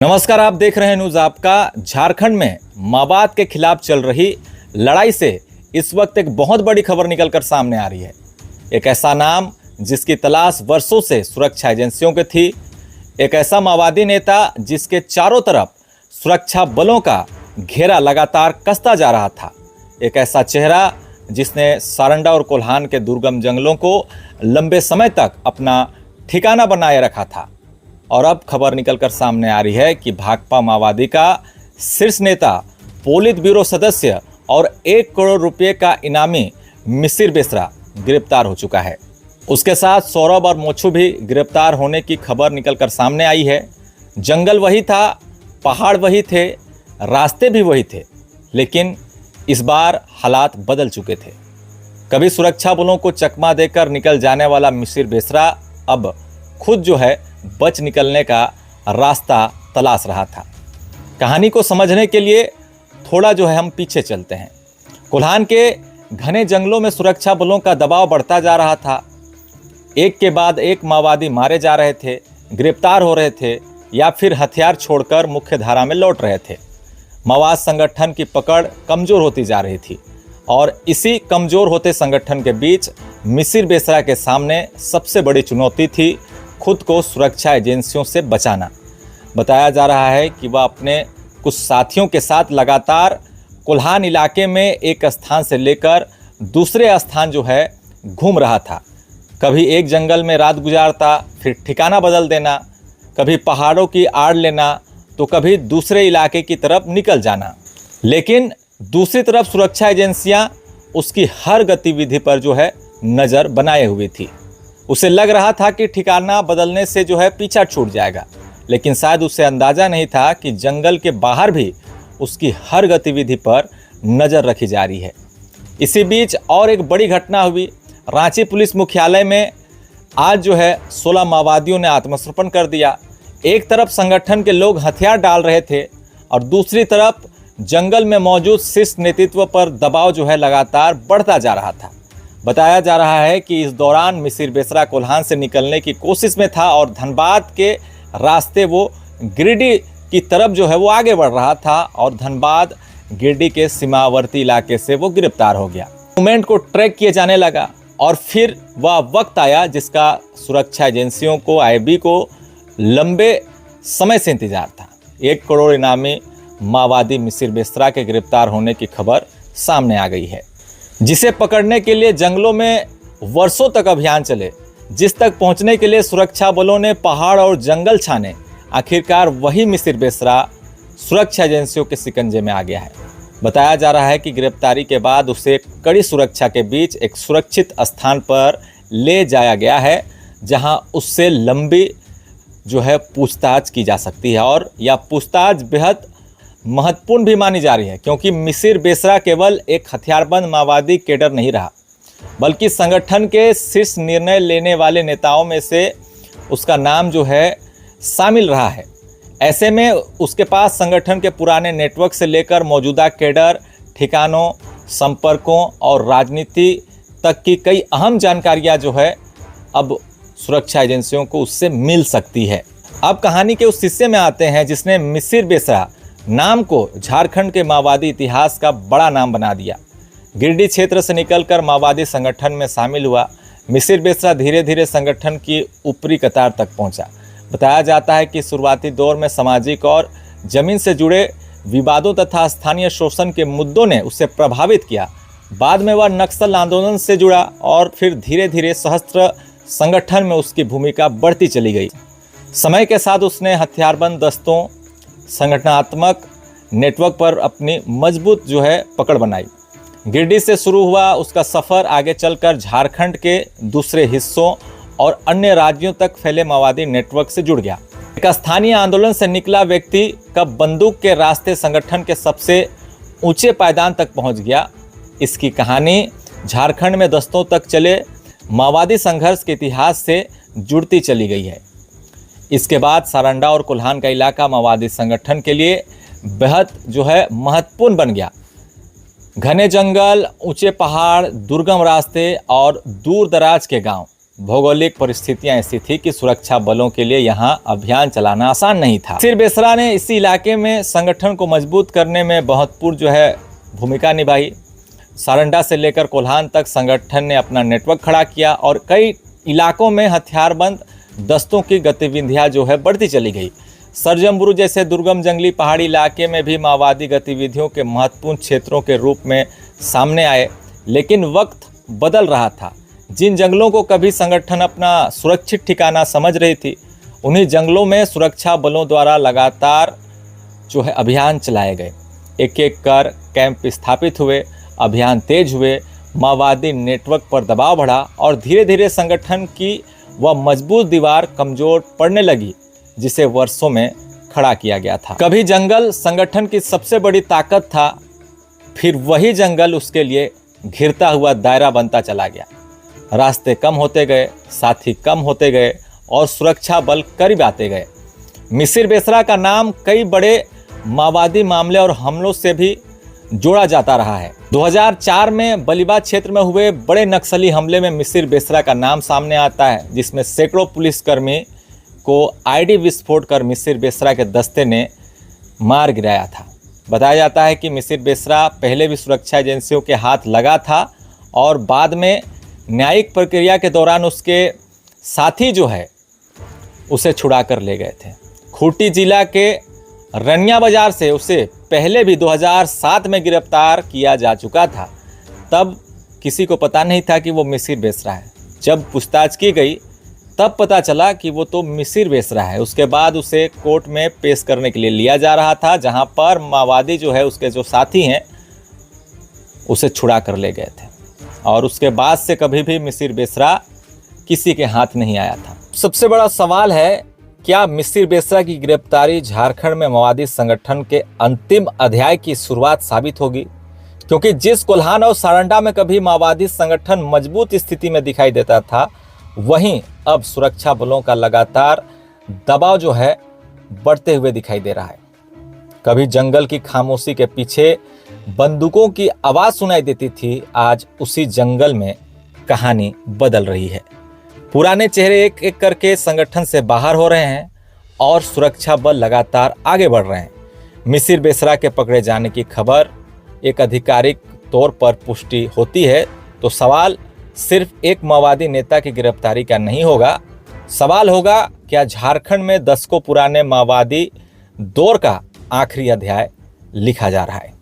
नमस्कार, आप देख रहे हैं न्यूज आपका। झारखंड में माओवाद के खिलाफ चल रही लड़ाई से इस वक्त एक बहुत बड़ी खबर निकलकर सामने आ रही है। एक ऐसा नाम जिसकी तलाश वर्षों से सुरक्षा एजेंसियों की थी, एक ऐसा माओवादी नेता जिसके चारों तरफ सुरक्षा बलों का घेरा लगातार कसता जा रहा था, एक ऐसा चेहरा जिसने सारंडा और कोल्हान के दुर्गम जंगलों को लंबे समय तक अपना ठिकाना बनाए रखा था। और अब खबर निकलकर सामने आ रही है कि भाकपा माओवादी का शीर्ष नेता, पोलित ब्यूरो सदस्य और 1 करोड़ रुपए का इनामी मिसिर बेसरा गिरफ्तार हो चुका है। उसके साथ सौरभ और मोछू भी गिरफ्तार होने की खबर निकलकर सामने आई है। जंगल वही था, पहाड़ वही थे, रास्ते भी वही थे, लेकिन इस बार हालात बदल चुके थे। कभी सुरक्षा बलों को चकमा देकर निकल जाने वाला मिसिर बेसरा अब खुद जो है बच निकलने का रास्ता तलाश रहा था। कहानी को समझने के लिए थोड़ा जो है हम पीछे चलते हैं। कोल्हान के घने जंगलों में सुरक्षा बलों का दबाव बढ़ता जा रहा था। एक के बाद एक माओवादी मारे जा रहे थे, गिरफ्तार हो रहे थे या फिर हथियार छोड़कर मुख्य धारा में लौट रहे थे। माओवाद संगठन की पकड़ कमजोर होती जा रही थी और इसी कमजोर होते संगठन के बीच मिसिर बेसरा के सामने सबसे बड़ी चुनौती थी खुद को सुरक्षा एजेंसियों से बचाना। बताया जा रहा है कि वह अपने कुछ साथियों के साथ लगातार कोल्हान इलाके में एक स्थान से लेकर दूसरे स्थान जो है घूम रहा था। कभी एक जंगल में रात गुजारता, फिर ठिकाना बदल देना, कभी पहाड़ों की आड़ लेना, तो कभी दूसरे इलाके की तरफ निकल जाना। लेकिन दूसरी तरफ सुरक्षा एजेंसियां उसकी हर गतिविधि पर जो है नज़र बनाए हुई थी। उसे लग रहा था कि ठिकाना बदलने से जो है पीछा छूट जाएगा, लेकिन शायद उसे अंदाज़ा नहीं था कि जंगल के बाहर भी उसकी हर गतिविधि पर नज़र रखी जा रही है। इसी बीच और एक बड़ी घटना हुई। रांची पुलिस मुख्यालय में आज जो है 16 माओवादियों ने आत्मसमर्पण कर दिया। एक तरफ संगठन के लोग हथियार डाल रहे थे और दूसरी तरफ जंगल में मौजूद शीर्ष नेतृत्व पर दबाव जो है लगातार बढ़ता जा रहा था। बताया जा रहा है कि इस दौरान मिसिर बेसरा कोल्हान से निकलने की कोशिश में था और धनबाद के रास्ते वो गिरिडीह की तरफ जो है वो आगे बढ़ रहा था और धनबाद गिरिडीह के सीमावर्ती इलाके से वो गिरफ्तार हो गया। मूवमेंट को ट्रैक किए जाने लगा और फिर वह वक्त आया जिसका सुरक्षा एजेंसियों को, आईबी को लंबे समय से इंतजार था। 1 करोड़ इनामी माओवादी मिसिर बेसरा के गिरफ्तार होने की खबर सामने आ गई है, जिसे पकड़ने के लिए जंगलों में वर्षों तक अभियान चले, जिस तक पहुंचने के लिए सुरक्षा बलों ने पहाड़ और जंगल छाने। आखिरकार वही मिसिर बेसरा सुरक्षा एजेंसियों के शिकंजे में आ गया है। बताया जा रहा है कि गिरफ्तारी के बाद उसे कड़ी सुरक्षा के बीच एक सुरक्षित स्थान पर ले जाया गया है, जहां उससे लंबी जो है पूछताछ की जा सकती है। और यह पूछताछ बेहद महत्वपूर्ण भी मानी जा रही है, क्योंकि मिसिर बेसरा केवल एक हथियारबंद माओवादी कैडर नहीं रहा, बल्कि संगठन के शीर्ष निर्णय लेने वाले नेताओं में से उसका नाम जो है शामिल रहा है। ऐसे में उसके पास संगठन के पुराने नेटवर्क से लेकर मौजूदा कैडर, ठिकानों, संपर्कों और राजनीति तक की कई अहम जानकारियां जो है अब सुरक्षा एजेंसियों को उससे मिल सकती है। अब कहानी के उस हिस्से में आते हैं जिसने मिसिर बेसरा नाम को झारखंड के माओवादी इतिहास का बड़ा नाम बना दिया। गिरिडीह क्षेत्र से निकलकर माओवादी संगठन में शामिल हुआ मिसिर बेसरा धीरे धीरे संगठन की ऊपरी कतार तक पहुंचा। बताया जाता है कि शुरुआती दौर में सामाजिक और जमीन से जुड़े विवादों तथा स्थानीय शोषण के मुद्दों ने उसे प्रभावित किया। बाद में वह नक्सल आंदोलन से जुड़ा और फिर धीरे धीरे सशस्त्र संगठन में उसकी भूमिका बढ़ती चली गई। समय के साथ उसने हथियारबंद दस्तों, संगठनात्मक नेटवर्क पर अपनी मजबूत जो है पकड़ बनाई। गिरिडीह से शुरू हुआ उसका सफ़र आगे चलकर झारखंड के दूसरे हिस्सों और अन्य राज्यों तक फैले माओवादी नेटवर्क से जुड़ गया। एक स्थानीय आंदोलन से निकला व्यक्ति कब बंदूक के रास्ते संगठन के सबसे ऊंचे पायदान तक पहुंच गया, इसकी कहानी झारखंड में दशकों तक चले माओवादी संघर्ष के इतिहास से जुड़ती चली गई है। इसके बाद सारंडा और कोल्हान का इलाका माओवादी संगठन के लिए बेहद जो है महत्वपूर्ण बन गया। घने जंगल, ऊंचे पहाड़, दुर्गम रास्ते और दूर दराज के गांव, भौगोलिक परिस्थितियां ऐसी थी कि सुरक्षा बलों के लिए यहां अभियान चलाना आसान नहीं था। मिसिर बेसरा ने इसी इलाके में संगठन को मजबूत करने में महत्वपूर्ण भूमिका निभाई। सारंडा से लेकर कोल्हान तक संगठन ने अपना नेटवर्क खड़ा किया और कई इलाकों में हथियारबंद दस्तों की गतिविधियां बढ़ती चली गई। सरजमबुरु जैसे दुर्गम जंगली पहाड़ी इलाके में भी माओवादी गतिविधियों के महत्वपूर्ण क्षेत्रों के रूप में सामने आए। लेकिन वक्त बदल रहा था। जिन जंगलों को कभी संगठन अपना सुरक्षित ठिकाना समझ रही थी, उन्हीं जंगलों में सुरक्षा बलों द्वारा लगातार अभियान चलाए गए। एक एक कर कैंप स्थापित हुए, अभियान तेज हुए, माओवादी नेटवर्क पर दबाव बढ़ा और धीरे धीरे संगठन की वह मजबूत दीवार कमजोर पड़ने लगी जिसे वर्षों में खड़ा किया गया था। कभी जंगल संगठन की सबसे बड़ी ताकत था, फिर वही जंगल उसके लिए घिरता हुआ दायरा बनता चला गया। रास्ते कम होते गए, साथी कम होते गए और सुरक्षा बल करीब आते गए। मिसिर बेसरा का नाम कई बड़े माओवादी मामले और हमलों से भी जोड़ा जाता रहा है। 2004 में बलिबाग क्षेत्र में हुए बड़े नक्सली हमले में मिसिर बेसरा का नाम सामने आता है, जिसमें सैकड़ों पुलिसकर्मी को आईडी विस्फोट कर मिसिर बेसरा के दस्ते ने मार गिराया था। बताया जाता है कि मिसिर बेसरा पहले भी सुरक्षा एजेंसियों के हाथ लगा था और बाद में न्यायिक प्रक्रिया के दौरान उसके साथी उसे छुड़ा कर ले गए थे। खूंटी जिला के रनिया बाजार से उसे पहले भी 2007 में गिरफ्तार किया जा चुका था। तब किसी को पता नहीं था कि वो मिसिर बेसरा है। जब पूछताछ की गई तब पता चला कि वो तो मिसिर बेसरा है। उसके बाद उसे कोर्ट में पेश करने के लिए लिया जा रहा था, जहां पर माओवादी उसके साथी हैं उसे छुड़ा कर ले गए थे और उसके बाद से कभी भी मिसिर बेसरा किसी के हाथ नहीं आया था। सबसे बड़ा सवाल है, क्या मिसिर बेसरा की गिरफ्तारी झारखंड में माओवादी संगठन के अंतिम अध्याय की शुरुआत साबित होगी? क्योंकि जिस कोल्हान और सारंडा में कभी माओवादी संगठन मजबूत स्थिति में दिखाई देता था, वहीं अब सुरक्षा बलों का लगातार दबाव बढ़ते हुए दिखाई दे रहा है। कभी जंगल की खामोशी के पीछे बंदूकों की आवाज सुनाई देती थी, आज उसी जंगल में कहानी बदल रही है। पुराने चेहरे एक एक करके संगठन से बाहर हो रहे हैं और सुरक्षा बल लगातार आगे बढ़ रहे हैं। मिसिर बेसरा के पकड़े जाने की खबर एक आधिकारिक तौर पर पुष्टि होती है तो सवाल सिर्फ एक माओवादी नेता की गिरफ्तारी का नहीं होगा। सवाल होगा, क्या झारखंड में दशकों पुराने माओवादी दौर का आखिरी अध्याय लिखा जा रहा है?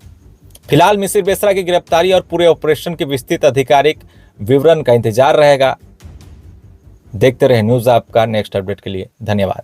फिलहाल मिसिर बेसरा की गिरफ्तारी और पूरे ऑपरेशन के विस्तृत आधिकारिक विवरण का इंतजार रहेगा। देखते रहे न्यूज़ आपका। नेक्स्ट अपडेट के लिए धन्यवाद।